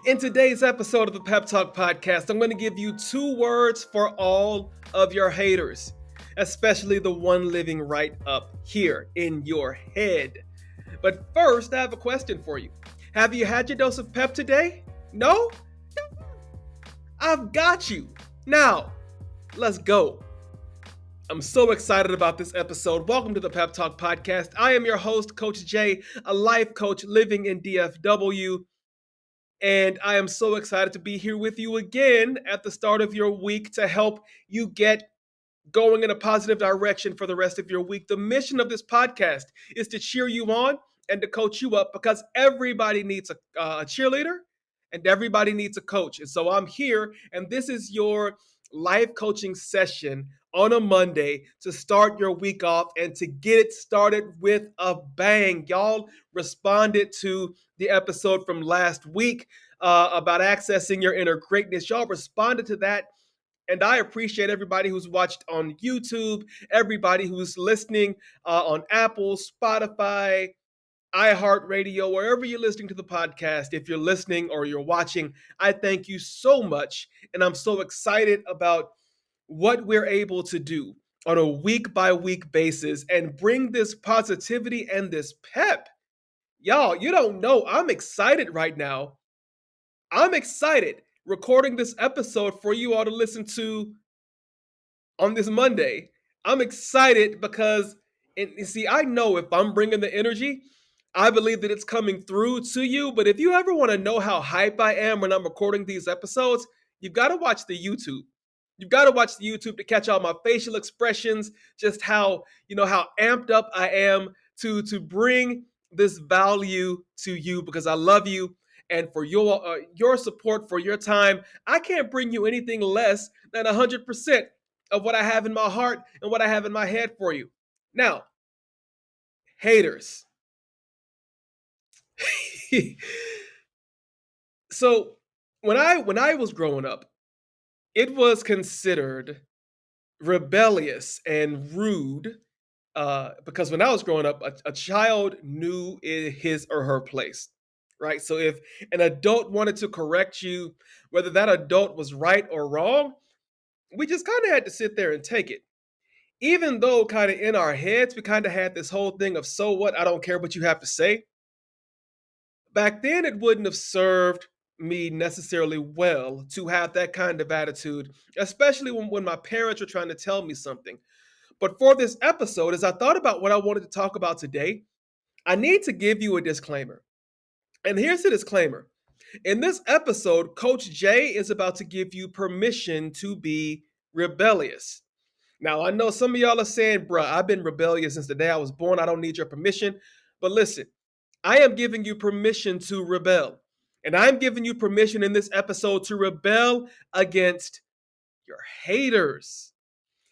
In today's episode of the Pep Talk podcast, I'm going to give you 2 words for all of your haters, especially the one living right up here in your head. But first, I have a question for you. Have you had your dose of pep today? No? I've got you. Now, let's go. I'm so excited about this episode. Welcome to the Pep Talk podcast. I am your host, Coach Jay, a life coach living in DFW. And I am so excited to be here with you again at the start of your week to help you get going in a positive direction for the rest of your week. The mission of this podcast is to cheer you on and to coach you up because everybody needs a cheerleader and everybody needs a coach. And so I'm here, and this is your life coaching session on a Monday to start your week off and to get it started with a bang. Y'all responded to the episode from last week about accessing your inner greatness. Y'all responded to that. And I appreciate everybody who's watched on YouTube, everybody who's listening on Apple, Spotify, iHeartRadio, wherever you're listening to the podcast. If you're listening or you're watching, I thank you so much. And I'm so excited about what we're able to do on a week by week basis and bring this positivity and this pep. Y'all, you don't know, I'm excited right now. I'm excited recording this episode for you all to listen to on this Monday. I'm excited because, and see, I know if I'm bringing the energy, I believe that it's coming through to you. But if you ever want to know how hype I am when I'm recording these episodes, you've got to watch the YouTube. You've got to watch the YouTube to catch all my facial expressions, just how amped up I am to bring this value to you because I love you and for your support, for your time. I can't bring you anything less than 100% of what I have in my heart and what I have in my head for you. Now, haters. So when I was growing up, it was considered rebellious and rude because when I was growing up, a child knew his or her place, right? So if an adult wanted to correct you, whether that adult was right or wrong, we just kind of had to sit there and take it. Even though kind of in our heads, we kind of had this whole thing of, so what? I don't care what you have to say. Back then, it wouldn't have served me necessarily well to have that kind of attitude, especially when my parents were trying to tell me something. But for this episode, as I thought about what I wanted to talk about today, I need to give you a disclaimer. And here's the disclaimer. In this episode, Coach Jay is about to give you permission to be rebellious. Now, I know some of y'all are saying, bruh, I've been rebellious since the day I was born. I don't need your permission. But listen, I am giving you permission to rebel. And I'm giving you permission in this episode to rebel against your haters.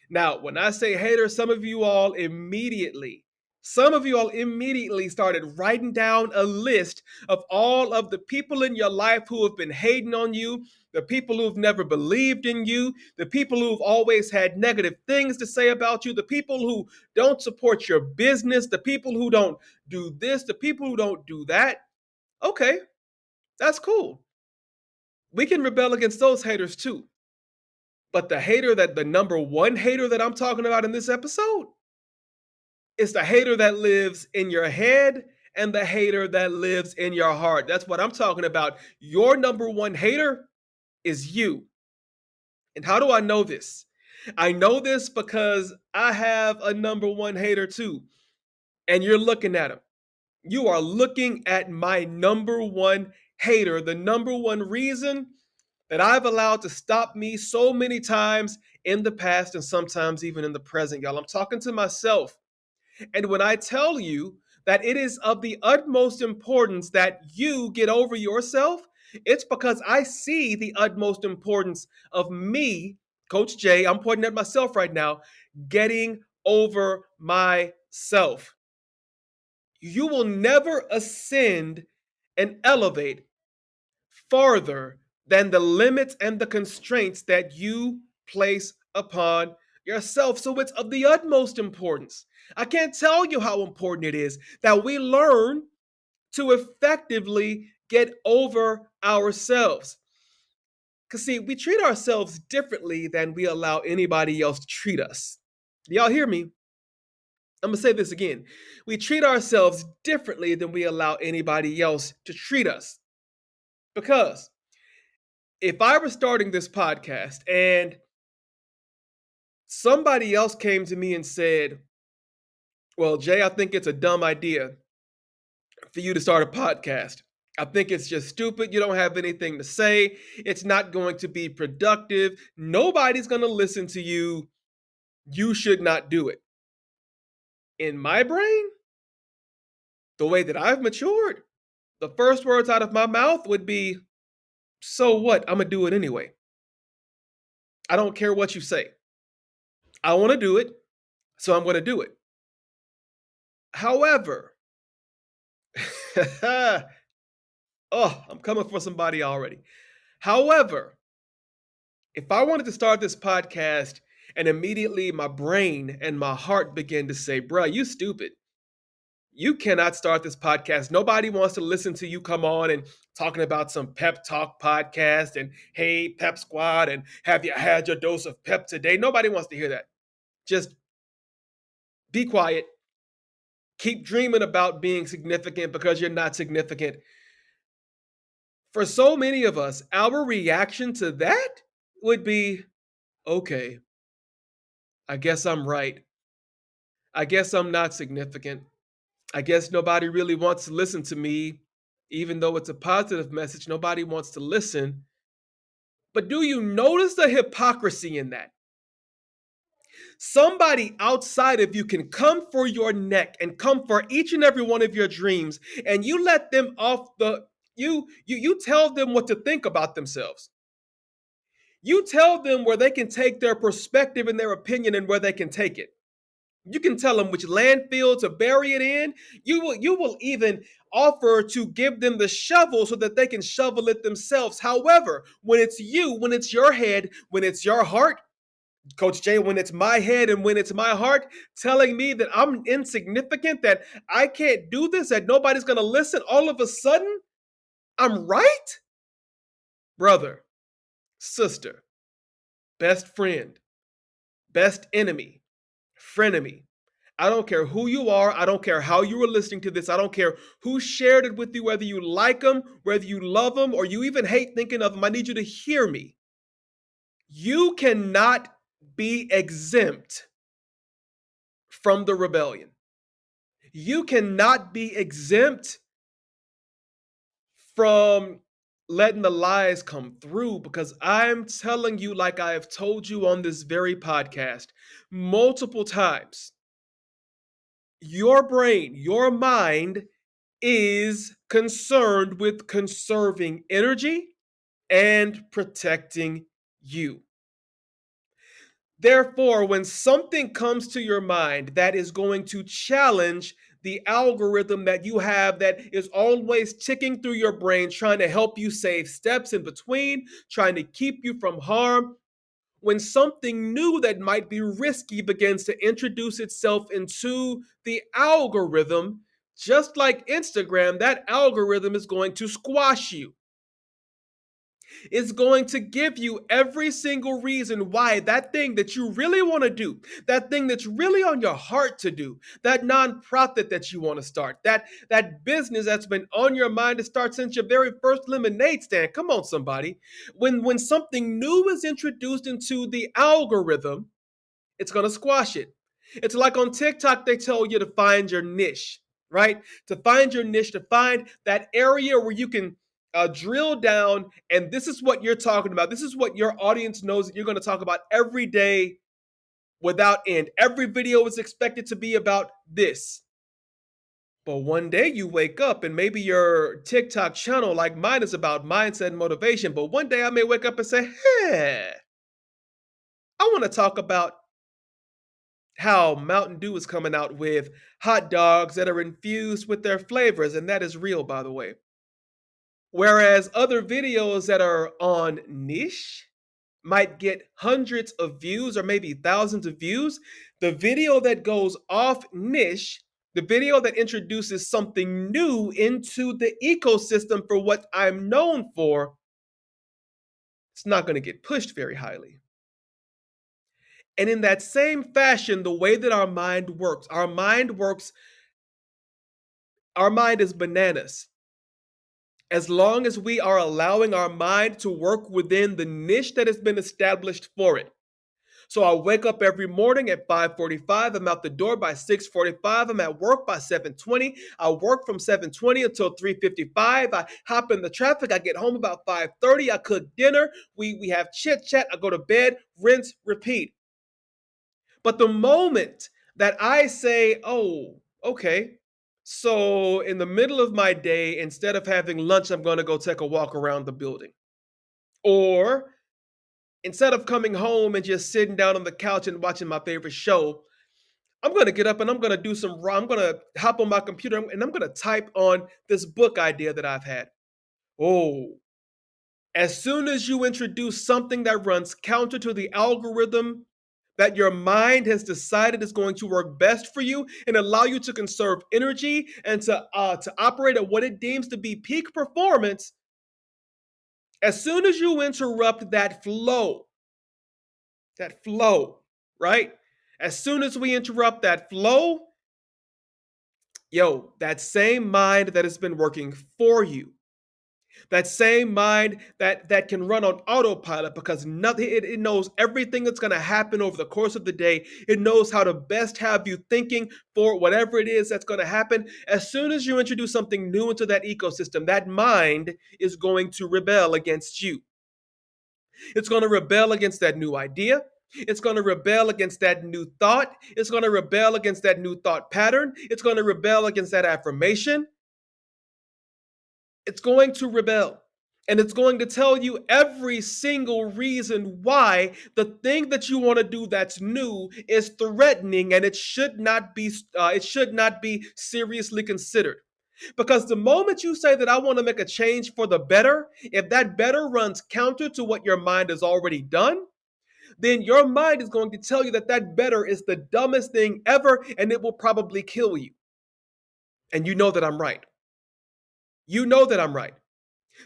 Now, when I say haters, some of you all immediately started writing down a list of all of the people in your life who have been hating on you, the people who've never believed in you, the people who've always had negative things to say about you, the people who don't support your business, the people who don't do this, the people who don't do that. Okay, that's cool. We can rebel against those haters too. But the number one hater that I'm talking about in this episode is the hater that lives in your head and the hater that lives in your heart. That's what I'm talking about. Your number one hater is you. And how do I know this? I know this because I have a number one hater too. And you're looking at him. You are looking at my number one hater, the number one reason that I've allowed to stop me so many times in the past and sometimes even in the present, y'all. I'm talking to myself. And when I tell you that it is of the utmost importance that you get over yourself, it's because I see the utmost importance of me, Coach Jay, I'm pointing at myself right now, getting over myself. You will never ascend and elevate farther than the limits and the constraints that you place upon yourself. So it's of the utmost importance. I can't tell you how important it is that we learn to effectively get over ourselves. Because, see, we treat ourselves differently than we allow anybody else to treat us. Y'all hear me? I'm going to say this again. We treat ourselves differently than we allow anybody else to treat us. Because if I were starting this podcast and somebody else came to me and said, well, Jay, I think it's a dumb idea for you to start a podcast. I think it's just stupid. You don't have anything to say. It's not going to be productive. Nobody's going to listen to you. You should not do it. In my brain, the way that I've matured, the first words out of my mouth would be, so what? I'm going to do it anyway. I don't care what you say. I want to do it, so I'm going to do it. However, I'm coming for somebody already. However, if I wanted to start this podcast and immediately my brain and my heart begin to say, bruh, you stupid. You cannot start this podcast. Nobody wants to listen to you come on and talking about some pep talk podcast and hey, pep squad, and have you had your dose of pep today? Nobody wants to hear that. Just be quiet. Keep dreaming about being significant because you're not significant. For so many of us, our reaction to that would be, okay, I guess I'm right. I guess I'm not significant. I guess nobody really wants to listen to me, even though it's a positive message. Nobody wants to listen. But do you notice the hypocrisy in that? Somebody outside of you can come for your neck and come for each and every one of your dreams, and you let them off the you tell them what to think about themselves. You tell them where they can take their perspective and their opinion and where they can take it. You can tell them which landfill to bury it in. You will even offer to give them the shovel so that they can shovel it themselves. However, when it's you, when it's your head, when it's your heart, Coach Jay, when it's my head and when it's my heart telling me that I'm insignificant, that I can't do this, that nobody's going to listen, all of a sudden, I'm right? Brother, sister, best friend, best enemy, frenemy. I don't care who you are. I don't care how you were listening to this. I don't care who shared it with you, whether you like them, whether you love them, or you even hate thinking of them. I need you to hear me. You cannot be exempt from the rebellion. You cannot be exempt from letting the lies come through, because I'm telling you, like I have told you on this very podcast multiple times, your brain, your mind is concerned with conserving energy and protecting you. Therefore, when something comes to your mind that is going to challenge the algorithm that you have that is always ticking through your brain, trying to help you save steps in between, trying to keep you from harm, when something new that might be risky begins to introduce itself into the algorithm, just like Instagram, that algorithm is going to squash you. It's going to give you every single reason why that thing that you really want to do, that thing that's really on your heart to do, that nonprofit that you want to start, that business that's been on your mind to start since your very first lemonade stand. Come on, somebody. When something new is introduced into the algorithm, it's going to squash it. It's like on TikTok, they tell you to find your niche, right? To find your niche, to find that area where you can drill down, and this is what you're talking about. This is what your audience knows that you're going to talk about every day without end. Every video is expected to be about this. But one day you wake up and maybe your TikTok channel, like mine, is about mindset and motivation. But one day I may wake up and say, hey, I want to talk about how Mountain Dew is coming out with hot dogs that are infused with their flavors. And that is real, by the way. Whereas other videos that are on niche might get hundreds of views or maybe thousands of views. The video that goes off niche, The video that introduces something new into the ecosystem for what I'm known for, it's not going to get pushed very highly. And in that same fashion, the way that our mind is bananas. As long as we are allowing our mind to work within the niche that has been established for it. So I wake up every morning at 5:45. I'm out the door by 6:45. I'm at work by 7:20. I work from 7:20 until 3:55. I hop in the traffic. I get home about 5:30. I cook dinner. We have chit chat. I go to bed, rinse, repeat. But the moment that I say, oh, okay, so in the middle of my day, instead of having lunch, I'm going to go take a walk around the building. Or instead of coming home and just sitting down on the couch and watching my favorite show, I'm going to get up and I'm going to hop on my computer and I'm going to type on this book idea that I've had. Oh, as soon as you introduce something that runs counter to the algorithm that your mind has decided is going to work best for you and allow you to conserve energy and to operate at what it deems to be peak performance, as soon as you interrupt that flow, right? As soon as we interrupt that flow, that same mind that has been working for you, that same mind that can run on autopilot because it knows everything that's going to happen over the course of the day. It knows how to best have you thinking for whatever it is that's going to happen. As soon as you introduce something new into that ecosystem, that mind is going to rebel against you. It's going to rebel against that new idea. It's going to rebel against that new thought. It's going to rebel against that new thought pattern. It's going to rebel against that affirmation. It's going to rebel. And it's going to tell you every single reason why the thing that you want to do that's new is threatening and it should not be seriously considered. Because the moment you say that I want to make a change for the better, if that better runs counter to what your mind has already done, then your mind is going to tell you that that better is the dumbest thing ever and it will probably kill you. And you know that I'm right. You know that I'm right.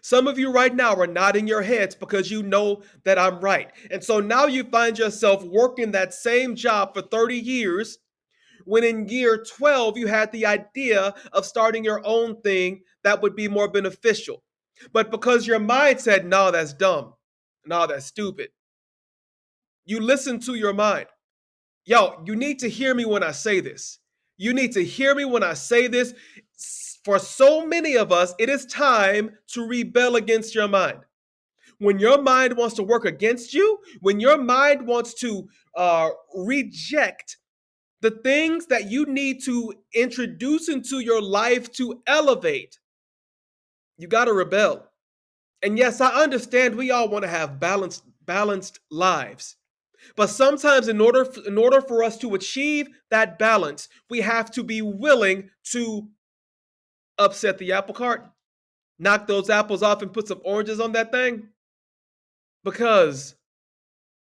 Some of you right now are nodding your heads because you know that I'm right. And so now you find yourself working that same job for 30 years when in year 12 you had the idea of starting your own thing that would be more beneficial. But because your mind said, no, that's dumb. No, that's stupid. You listen to your mind. You need to hear me when I say this. You need to hear me when I say this. For so many of us, it is time to rebel against your mind. When your mind wants to work against you, when your mind wants to reject the things that you need to introduce into your life to elevate, you got to rebel. And yes, I understand we all want to have balanced lives. But sometimes in order for us to achieve that balance, we have to be willing to upset the apple cart, knock those apples off and put some oranges on that thing. Because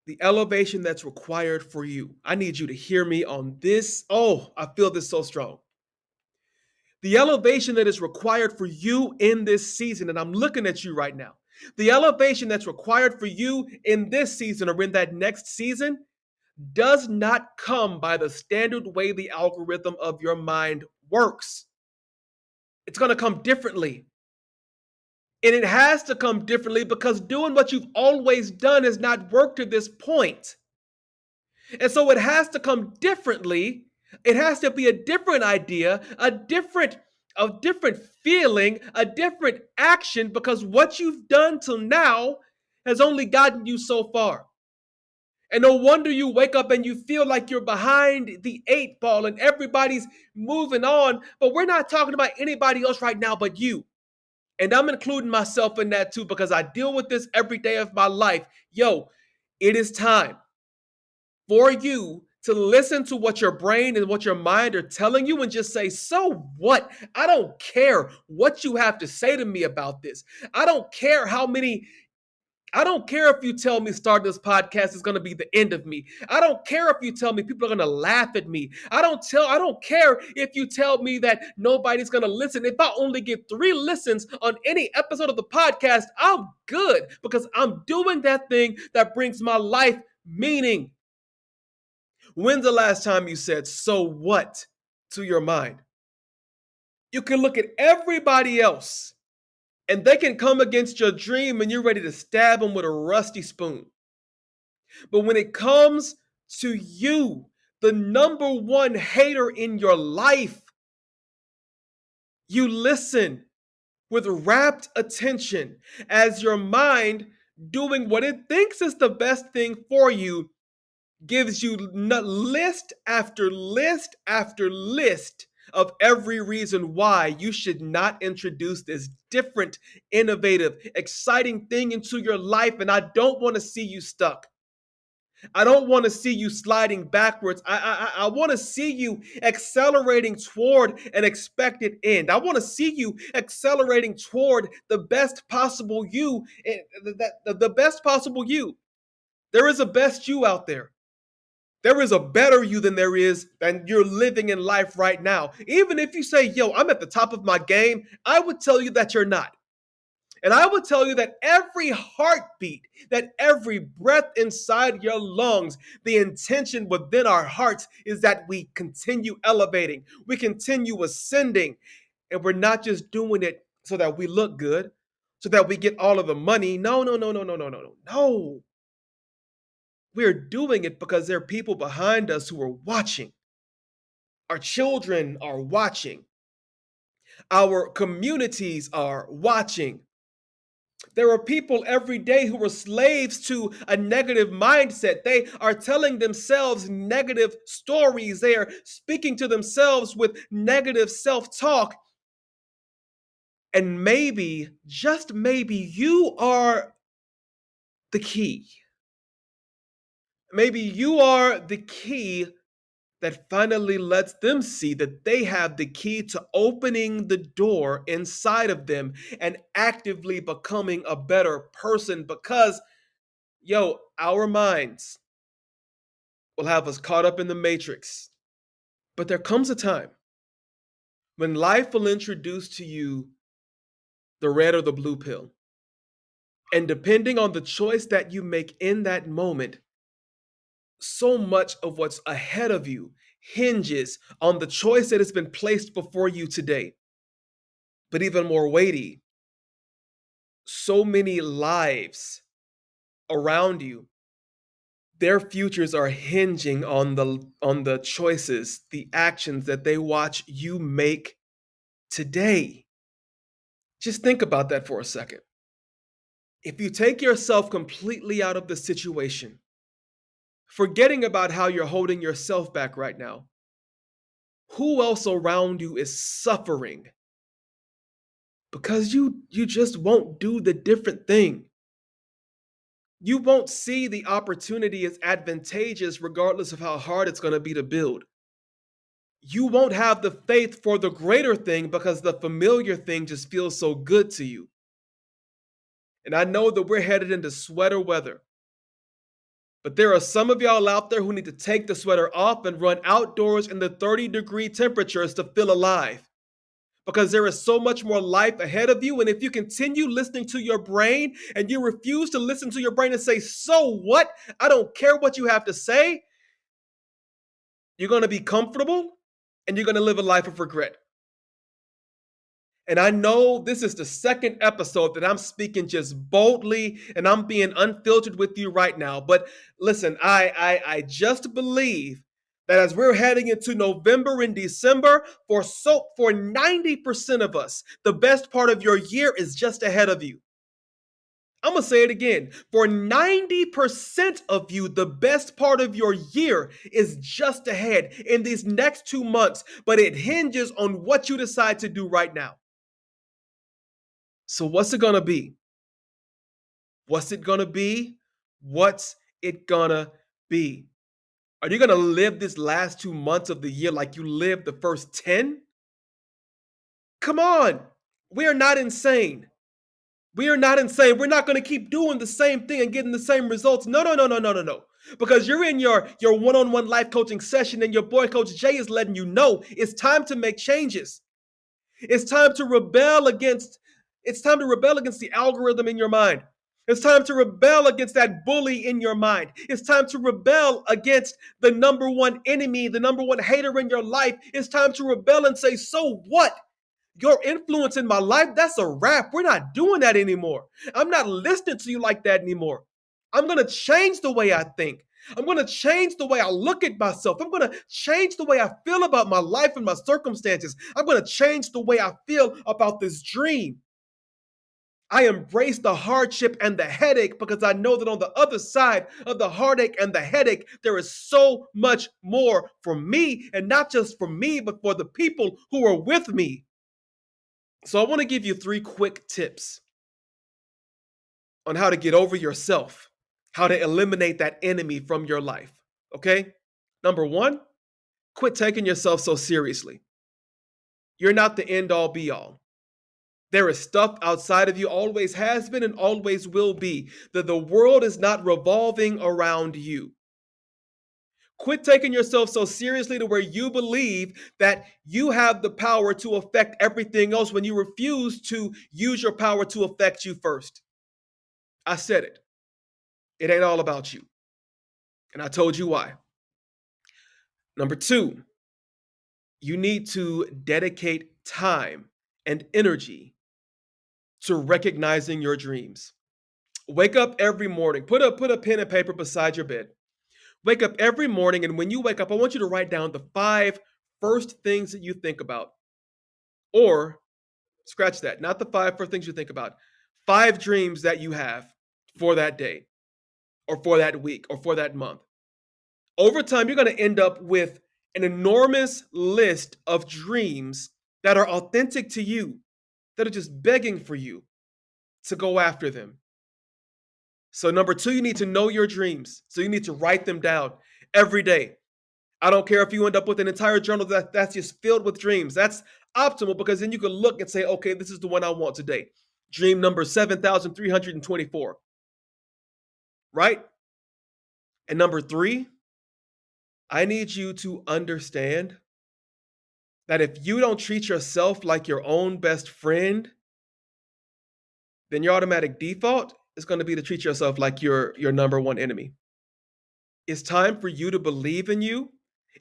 the elevation that's required for you, I need you to hear me on this. Oh, I feel this so strong. The elevation that is required for you in this season, and I'm looking at you right now, the elevation that's required for you in this season or in that next season does not come by the standard way the algorithm of your mind works. It's going to come differently. And it has to come differently because doing what you've always done has not worked to this point. And so it has to come differently. It has to be a different idea, a different feeling, a different action, because what you've done till now has only gotten you so far. And no wonder you wake up and you feel like you're behind the 8 ball and everybody's moving on. But we're not talking about anybody else right now but you. And I'm including myself in that too because I deal with this every day of my life. It is time for you to listen to what your brain and what your mind are telling you and just say, so what? I don't care what you have to say to me about this. I don't care how many I don't care if you tell me starting this podcast is going to be the end of me. I don't care if you tell me people are going to laugh at me. I don't care if you tell me that nobody's going to listen. If I only get 3 listens on any episode of the podcast, I'm good because I'm doing that thing that brings my life meaning. When's the last time you said "so what" to your mind? You can look at everybody else and they can come against your dream and you're ready to stab them with a rusty spoon. But when it comes to you, the number one hater in your life, you listen with rapt attention as your mind, doing what it thinks is the best thing for you, gives you list after list after list of every reason why you should not introduce this different, innovative, exciting thing into your life. And I don't want to see you stuck. I don't want to see you sliding backwards. I want to see you accelerating toward an expected end. I want to see you accelerating toward the best possible you, the best possible you. There is a best you out there. There is a better you than you're living in life right now. Even if you say, yo, I'm at the top of my game, I would tell you that you're not. And I would tell you that every heartbeat, that every breath inside your lungs, the intention within our hearts is that we continue elevating, we continue ascending, and we're not just doing it so that we look good, so that we get all of the money. No, no, no, no, no, no, no, no. No. We're doing it because there are people behind us who are watching. Our children are watching. Our communities are watching. There are people every day who are slaves to a negative mindset. They are telling themselves negative stories. They are speaking to themselves with negative self-talk. And maybe, just maybe, you are the key. Maybe you are the key that finally lets them see that they have the key to opening the door inside of them and actively becoming a better person because, yo, our minds will have us caught up in the matrix. But there comes a time when life will introduce to you the red or the blue pill. And depending on the choice that you make in that moment, so much of what's ahead of you hinges on the choice that has been placed before you today. But even more weighty, so many lives around you, their futures are hinging on the choices, the actions that they watch you make today. Just think about that for a second. If you take yourself completely out of the situation, forgetting about how you're holding yourself back right now, who else around you is suffering because you just won't do the different thing? You won't see the opportunity as advantageous regardless of how hard it's going to be to build. You won't have the faith for the greater thing because the familiar thing just feels so good to you. And I know that we're headed into sweater weather. But there are some of y'all out there who need to take the sweater off and run outdoors in the 30-degree temperatures to feel alive. Because there is so much more life ahead of you. And if you continue listening to your brain and you refuse to listen to your brain and say, so what? I don't care what you have to say. You're going to be comfortable and you're going to live a life of regret. And I know this is the second episode that I'm speaking just boldly and I'm being unfiltered with you right now. But listen, I just believe that as we're heading into November and December, for 90% of us, the best part of your year is just ahead of you. I'm going to say it again. For 90% of you, the best part of your year is just ahead in these next 2 months, but it hinges on what you decide to do right now. So what's it gonna be? What's it gonna be? What's it gonna be? Are you gonna live this last 2 months of the year like you lived the first 10? Come on, we are not insane. We are not insane. We're not going to keep doing the same thing and getting the same results. No, no, no, no, no, no, no. Because you're in your one-on-one life coaching session and your boy Coach Jay is letting you know it's time to make changes. It's time to rebel against the algorithm in your mind. It's time to rebel against that bully in your mind. It's time to rebel against the number one enemy, the number one hater in your life. It's time to rebel and say, so what? Your influence in my life, that's a wrap. We're not doing that anymore. I'm not listening to you like that anymore. I'm going to change the way I think. I'm going to change the way I look at myself. I'm going to change the way I feel about my life and my circumstances. I'm going to change the way I feel about this dream. I embrace the hardship and the headache because I know that on the other side of the heartache and the headache, there is so much more for me, and not just for me, but for the people who are with me. So I want to give you 3 quick tips on how to get over yourself, how to eliminate that enemy from your life. Okay? Number 1, quit taking yourself so seriously. You're not the end all be all. There is stuff outside of you, always has been and always will be, that the world is not revolving around you. Quit taking yourself so seriously to where you believe that you have the power to affect everything else when you refuse to use your power to affect you first. I said it. It ain't all about you. And I told you why. Number 2, you need to dedicate time and energy to recognizing your dreams. Wake up every morning. Put a pen and paper beside your bed. Wake up every morning, and when you wake up, I want you to write down the 5 first things that you think about. Or, scratch that, not the 5 first things you think about. 5 dreams that you have for that day, or for that week, or for that month. Over time, you're going to end up with an enormous list of dreams that are authentic to you, that are just begging for you to go after them. So number 2, you need to know your dreams. So you need to write them down every day. I don't care if you end up with an entire journal that's just filled with dreams. That's optimal because then you can look and say, okay, this is the one I want today. Dream number 7,324. Right? And number 3, I need you to understand that if you don't treat yourself like your own best friend, then your automatic default is going to be to treat yourself like your number one enemy. It's time for you to believe in you.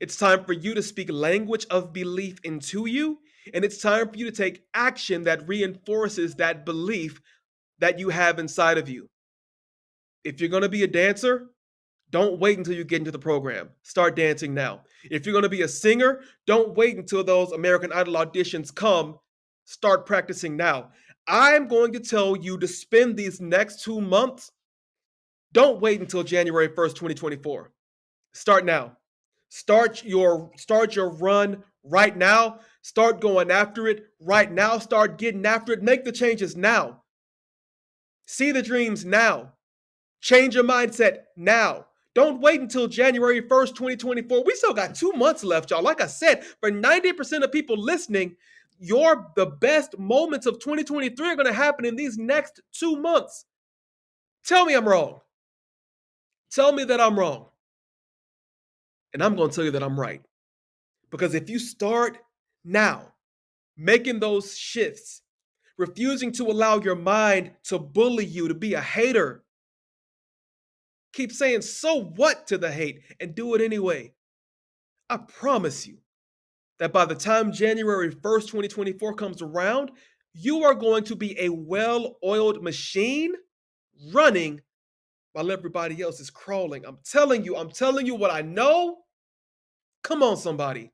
It's time for you to speak language of belief into you. And it's time for you to take action that reinforces that belief that you have inside of you. If you're going to be a dancer, don't wait until you get into the program. Start dancing now. If you're going to be a singer, don't wait until those American Idol auditions come. Start practicing now. I'm going to tell you to spend these next 2 months. Don't wait until January 1st, 2024. Start now. Start your run right now. Start going after it right now. Start getting after it. Make the changes now. See the dreams now. Change your mindset now. Don't wait until January 1st, 2024. We still got 2 months left, y'all. Like I said, for 90% of people listening, the best moments of 2023 are going to happen in these next 2 months. Tell me I'm wrong. Tell me that I'm wrong. And I'm going to tell you that I'm right. Because if you start now making those shifts, refusing to allow your mind to bully you, to be a hater, keep saying, so what to the hate, and do it anyway. I promise you that by the time January 1st, 2024 comes around, you are going to be a well-oiled machine running while everybody else is crawling. I'm telling you what I know. Come on, somebody.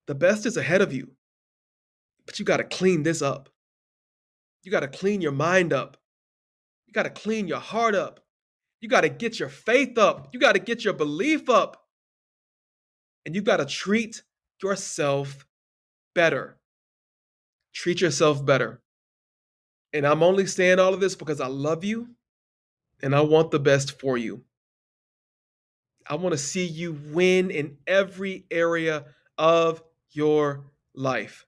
The best is ahead of you, but you got to clean this up. You got to clean your mind up. You got to clean your heart up. You got to get your faith up. You got to get your belief up. And you got to treat yourself better. Treat yourself better. And I'm only saying all of this because I love you and I want the best for you. I want to see you win in every area of your life.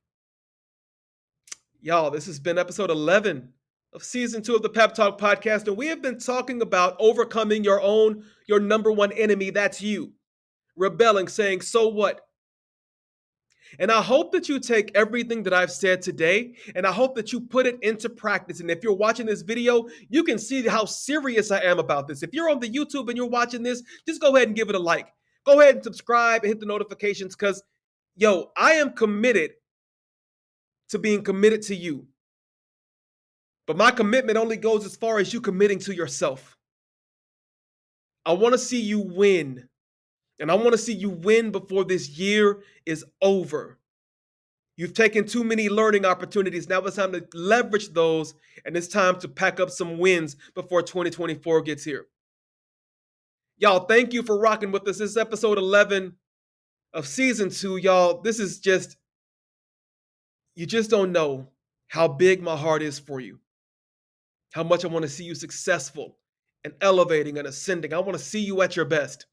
Y'all, this has been episode 11 of season 2 of the Pep Talk podcast, and we have been talking about overcoming your number one enemy. That's you. Rebelling, saying, so what? And I hope that you take everything that I've said today and I hope that you put it into practice. And if you're watching this video, you can see how serious I am about this. If you're on the YouTube and you're watching this, just go ahead and give it a like. Go ahead and subscribe and hit the notifications because, I am committed to being committed to you. But my commitment only goes as far as you committing to yourself. I want to see you win. And I want to see you win before this year is over. You've taken too many learning opportunities. Now it's time to leverage those, and it's time to pack up some wins before 2024 gets here. Y'all, thank you for rocking with us. This is episode 11 of season 2. Y'all, this is just, you just don't know how big my heart is for you. How much I want to see you successful and elevating and ascending. I want to see you at your best.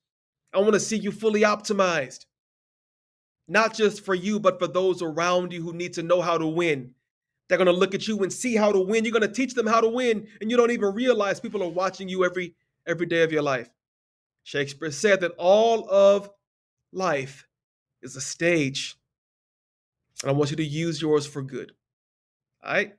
I want to see you fully optimized. Not just for you, but for those around you who need to know how to win. They're going to look at you and see how to win. You're going to teach them how to win, and you don't even realize people are watching you every day of your life. Shakespeare said that all of life is a stage, and I want you to use yours for good. All right?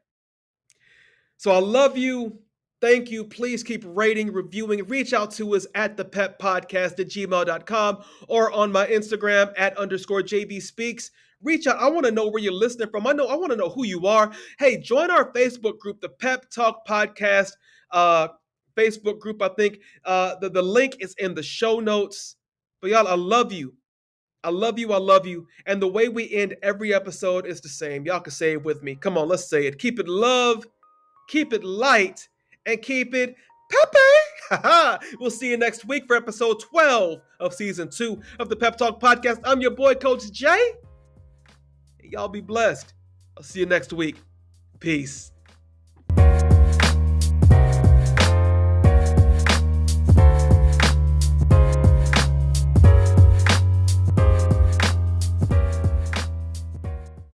So I love you. Thank you. Please keep rating, reviewing. Reach out to us at thepeppodcast@gmail.com or on my Instagram @_JBSpeaks. Reach out. I want to know where you're listening from. I want to know who you are. Hey, join our Facebook group, the Pep Talk Podcast Facebook group. I think the link is in the show notes. But y'all, I love you. I love you. I love you. And the way we end every episode is the same. Y'all can say it with me. Come on, let's say it. Keep it love, keep it light, and keep it peppy. We'll see you next week for episode 12 of season 2 of the Pep Talk Podcast. I'm your boy, Coach Jay. Y'all be blessed. I'll see you next week. Peace.